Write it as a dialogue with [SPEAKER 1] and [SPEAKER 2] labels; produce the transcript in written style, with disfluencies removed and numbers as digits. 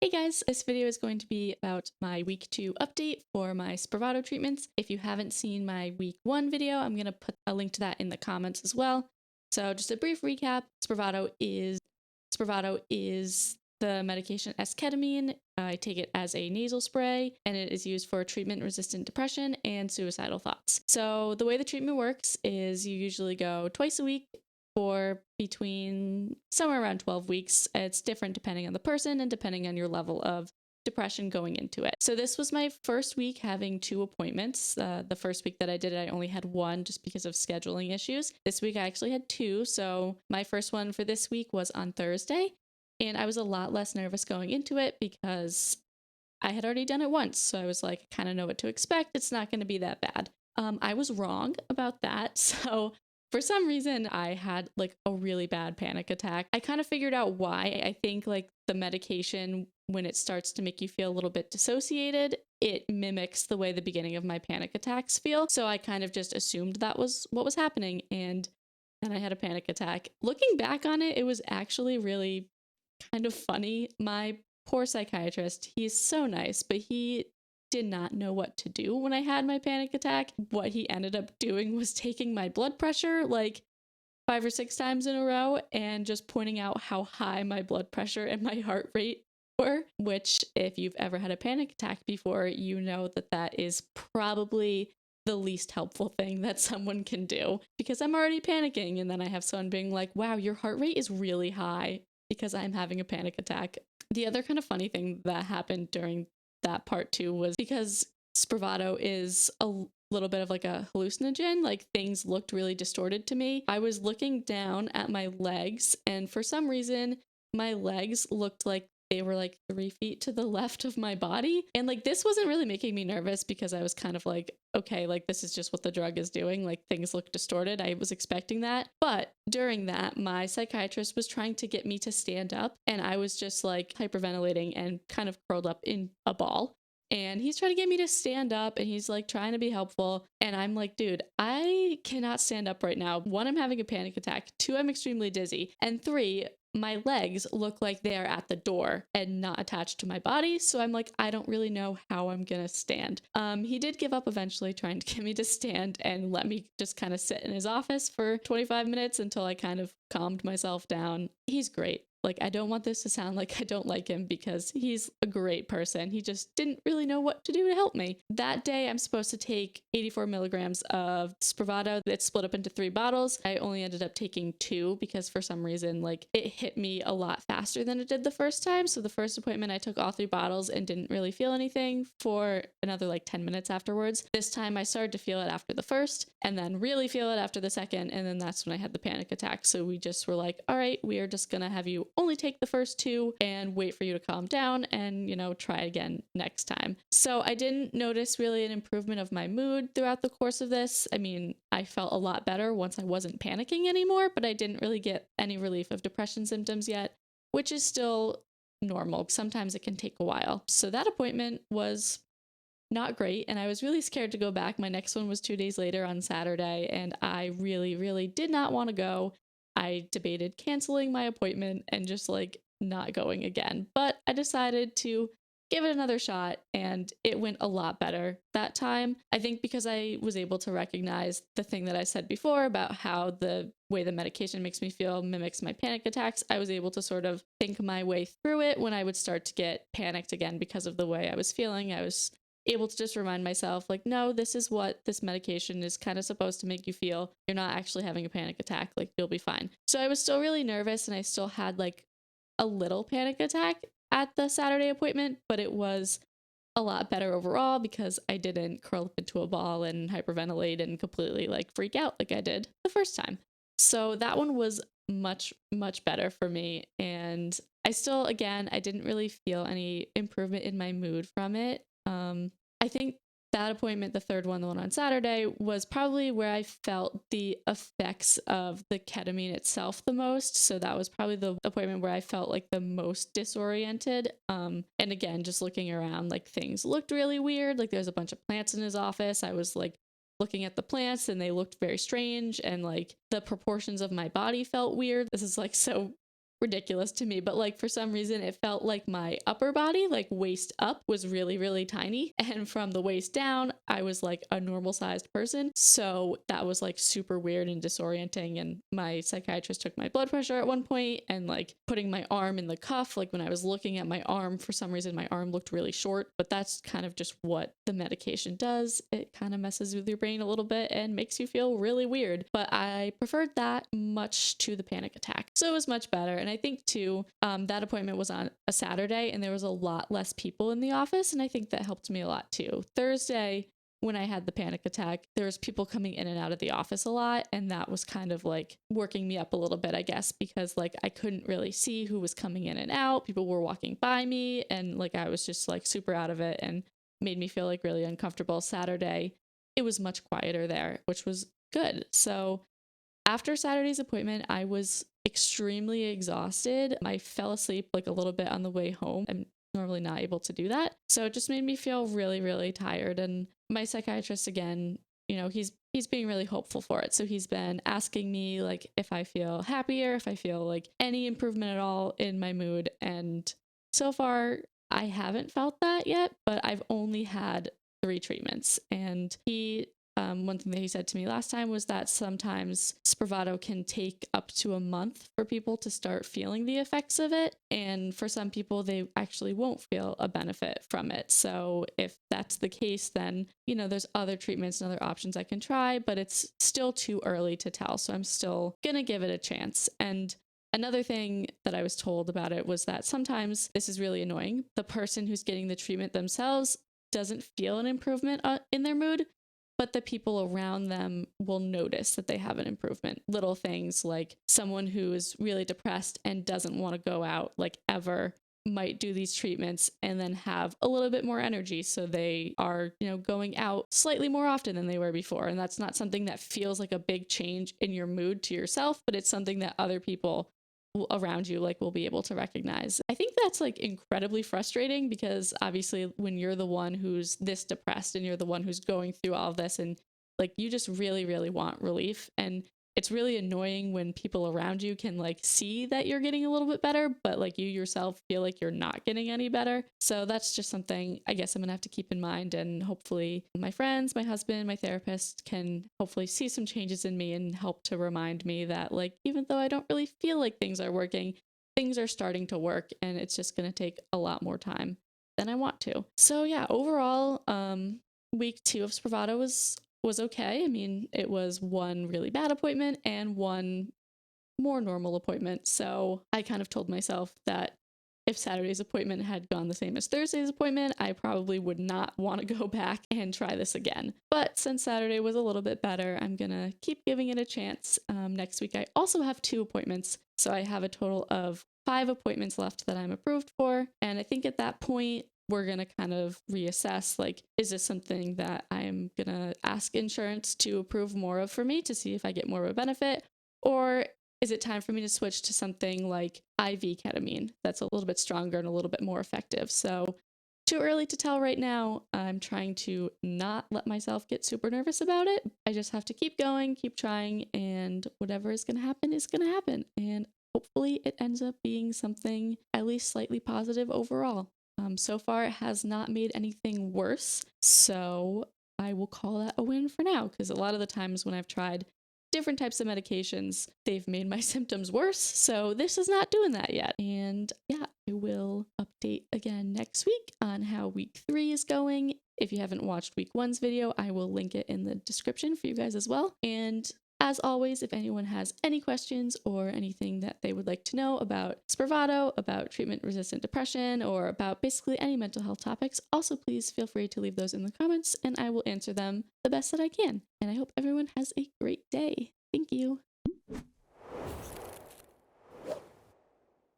[SPEAKER 1] Hey guys, this video is going to be about my week 2 update for my Spravato treatments. If you haven't seen my week 1 video, I'm going to put a link to that in the comments as well. So just a brief recap, Spravato is the medication esketamine. I take it as a nasal spray and it is used for treatment-resistant depression and suicidal thoughts. So the way the treatment works is you usually go twice a week for between somewhere around 12 weeks. It's different depending on the person and depending on your level of depression going into it. So this was my first week having 2 appointments. The first week that I did it, I only had 1 just because of scheduling issues. This week I actually had 2. So my first one for this week was on Thursday, and I was a lot less nervous going into it because I had already done it once. So I was like, I kind of know what to expect. It's not going to be that bad. I was wrong about that. So for some reason, I had like a really bad panic attack. I kind of figured out why. I think like the medication, when it starts to make you feel a little bit dissociated, it mimics the way the beginning of my panic attacks feel. So I kind of just assumed that was what was happening. And then I had a panic attack. Looking back on it, it was actually really kind of funny. My poor psychiatrist, he's so nice, but he did not know what to do when I had my panic attack. What he ended up doing was taking my blood pressure like 5 or 6 times in a row and just pointing out how high my blood pressure and my heart rate were, which if you've ever had a panic attack before, you know that that is probably the least helpful thing that someone can do, because I'm already panicking and then I have someone being like, wow, your heart rate is really high because I'm having a panic attack. The other kind of funny thing that happened during that part too was because Spravato is a little bit of like a hallucinogen, like things looked really distorted to me. I was looking down at my legs, and for some reason my legs looked like they were like 3 feet to the left of my body. And like this wasn't really making me nervous because I was kind of like, okay, like this is just what the drug is doing. Like things look distorted. I was expecting that. But during that, my psychiatrist was trying to get me to stand up, and I was just like hyperventilating and kind of curled up in a ball. And he's trying to get me to stand up and he's like trying to be helpful. And I'm like, dude, I cannot stand up right now. 1, I'm having a panic attack. 2, I'm extremely dizzy. And 3, my legs look like they are at the door and not attached to my body. So I'm like, I don't really know how I'm gonna stand. He did give up eventually trying to get me to stand and let me just kind of sit in his office for 25 minutes until I kind of calmed myself down. He's great. Like, I don't want this to sound like I don't like him because he's a great person. He just didn't really know what to do to help me. That day, I'm supposed to take 84 milligrams of Spravato. It's split up into 3 bottles. I only ended up taking 2 because for some reason, like, it hit me a lot faster than it did the first time. So the first appointment, I took all 3 bottles and didn't really feel anything for another like 10 minutes afterwards. This time, I started to feel it after the first and then really feel it after the second. And then that's when I had the panic attack. So we just were like, all right, we are just gonna have you only take the first 2 and wait for you to calm down and, you know, try again next time. So I didn't notice really an improvement of my mood throughout the course of this. I mean, I felt a lot better once I wasn't panicking anymore, but I didn't really get any relief of depression symptoms yet, which is still normal. Sometimes it can take a while. So that appointment was not great, and I was really scared to go back. My next one was 2 days later on Saturday, and I really did not want to go. I debated canceling my appointment and just like not going again, but I decided to give it another shot, and it went a lot better that time. I think because I was able to recognize the thing that I said before about how the way the medication makes me feel mimics my panic attacks, I was able to sort of think my way through it when I would start to get panicked again because of the way I was feeling. I was able to just remind myself, like, no, this is what this medication is kind of supposed to make you feel. You're not actually having a panic attack. Like, you'll be fine. So I was still really nervous and I still had like a little panic attack at the Saturday appointment, but it was a lot better overall because I didn't curl up into a ball and hyperventilate and completely like freak out like I did the first time. So that one was much better for me. And I still, again, I didn't really feel any improvement in my mood from it. I think that appointment, the third one, the one on Saturday, was probably where I felt the effects of the ketamine itself the most. So that was probably the appointment where I felt like the most disoriented. And again, just looking around, like things looked really weird. Like there's a bunch of plants in his office. I was like looking at the plants and they looked very strange, and like the proportions of my body felt weird. This is like so ridiculous to me, but like for some reason it felt like my upper body, like waist up, was really, really tiny. And from the waist down, I was like a normal sized person. So that was like super weird and disorienting. And my psychiatrist took my blood pressure at one point and like putting my arm in the cuff. Like when I was looking at my arm, for some reason, my arm looked really short, but that's kind of just what the medication does. It kind of messes with your brain a little bit and makes you feel really weird. But I preferred that much to the panic attack. So it was much better. And I think too, that appointment was on a Saturday and there was a lot less people in the office. And I think that helped me a lot too. Thursday, when I had the panic attack, there was people coming in and out of the office a lot. And that was kind of like working me up a little bit, I guess, because like I couldn't really see who was coming in and out. People were walking by me and like I was just like super out of it and made me feel like really uncomfortable. Saturday, it was much quieter there, which was good. So after Saturday's appointment, I was extremely exhausted. I fell asleep like a little bit on the way home. I'm normally not able to do that. So it just made me feel really, really tired. And my psychiatrist, again, you know, he's being really hopeful for it. So he's been asking me like if I feel happier, if I feel like any improvement at all in my mood. And so far, I haven't felt that yet, but I've only had 3 treatments. And one thing that he said to me last time was that sometimes Spravato can take up to a month for people to start feeling the effects of it. And for some people, they actually won't feel a benefit from it. So if that's the case, then, you know, there's other treatments and other options I can try, but it's still too early to tell. So I'm still going to give it a chance. And another thing that I was told about it was that sometimes, this is really annoying, the person who's getting the treatment themselves doesn't feel an improvement in their mood, but the people around them will notice that they have an improvement. Little things like someone who is really depressed and doesn't want to go out like ever might do these treatments and then have a little bit more energy. So they are, you know, going out slightly more often than they were before. And that's not something that feels like a big change in your mood to yourself, but it's something that other people around you like will be able to recognize. I think that's like incredibly frustrating because obviously when you're the one who's this depressed and you're the one who's going through all of this and like you just really, really want relief, and it's really annoying when people around you can like see that you're getting a little bit better, but like you yourself feel like you're not getting any better. So that's just something I guess I'm gonna have to keep in mind, and hopefully my friends, my husband, my therapist can hopefully see some changes in me and help to remind me that like even though I don't really feel like things are working, things are starting to work, and it's just gonna take a lot more time than I want to. So yeah, overall, week 2 of Spravato was okay. I mean, it was one really bad appointment and one more normal appointment. So I kind of told myself that if Saturday's appointment had gone the same as Thursday's appointment, I probably would not want to go back and try this again. But since Saturday was a little bit better, I'm going to keep giving it a chance. Next week, I also have 2 appointments. So I have a total of 5 appointments left that I'm approved for. And I think at that point, we're going to kind of reassess, like, is this something that I'm going to ask insurance to approve more of for me to see if I get more of a benefit? Or is it time for me to switch to something like IV ketamine that's a little bit stronger and a little bit more effective? So too early to tell right now. I'm trying to not let myself get super nervous about it. I just have to keep going, keep trying, and whatever is going to happen is going to happen. And hopefully it ends up being something at least slightly positive overall. So far, it has not made anything worse, so I will call that a win for now, because a lot of the times when I've tried different types of medications, they've made my symptoms worse, so this is not doing that yet. And yeah, I will update again next week on how week 3 is going. If you haven't watched week 1's video, I will link it in the description for you guys as well. And as always, if anyone has any questions or anything that they would like to know about Spravato, about treatment-resistant depression, or about basically any mental health topics, also please feel free to leave those in the comments and I will answer them the best that I can. And I hope everyone has a great day. Thank you.